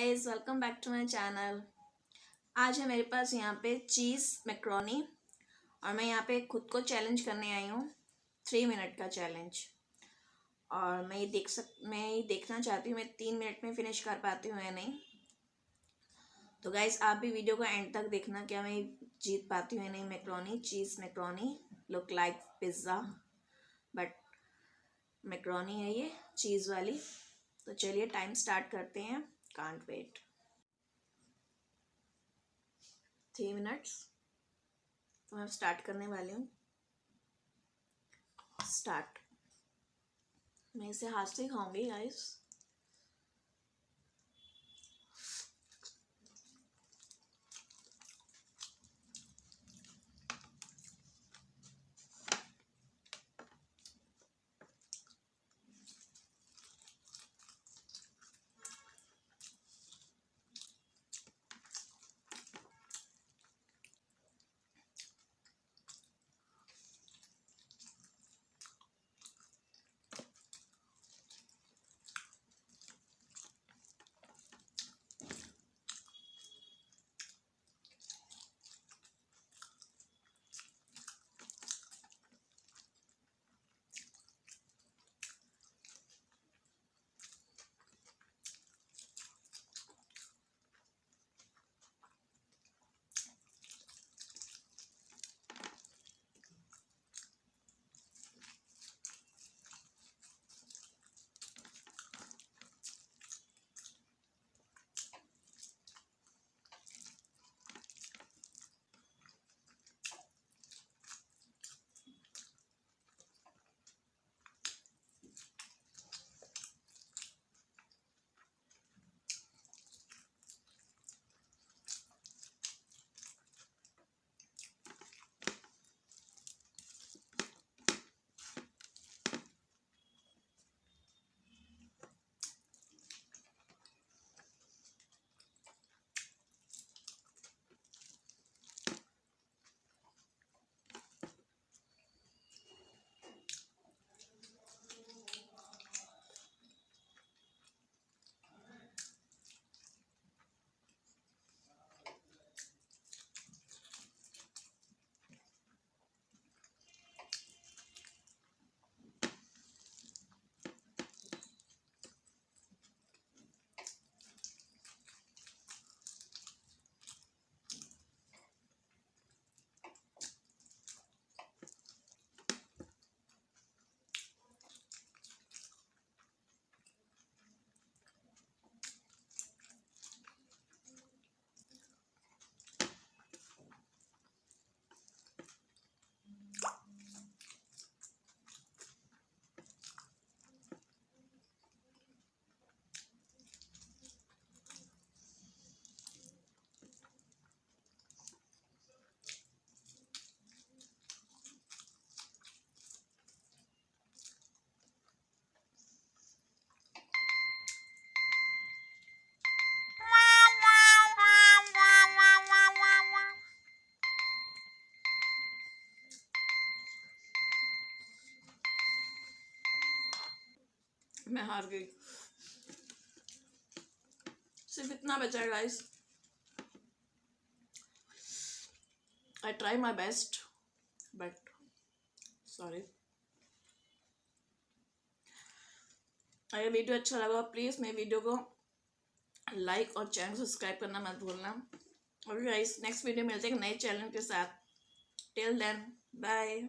Guys, welcome back to my channel. आज है मेरे पास यहाँ पे चीज़ मैक्रोनी और मैं यहाँ पे खुद को चैलेंज करने आई हूँ। 3 मिनट का चैलेंज। और मैं ये देखना चाहती हूँ मैं 3 मिनट में फिनिश कर पाती हूँ या नहीं। तो गाइस, आप भी वीडियो को एंड तक देखना, क्या मैं जीत पाती हूँ या नहीं। Macaroni, cheese macaroni look like pizza but macaroni है ये, चीज़ वाली। तो चलिए टाइम स्टार्ट करते हैं। Can't wait. 3 मिनट्स। तो मैं स्टार्ट करने वाली हूँ। स्टार्ट। मैं इसे हाथ से खाऊंगी गाइस। मैं हार गई। सिर्फ इतना बचा है guys. I try my best but sorry. अगर वीडियो अच्छा लगा प्लीज़ मेरे वीडियो को लाइक और चैनल सब्सक्राइब करना मत भूलना। और गाइस, नेक्स्ट वीडियो मिलते हैं एक नए चैनल के साथ। Till then bye.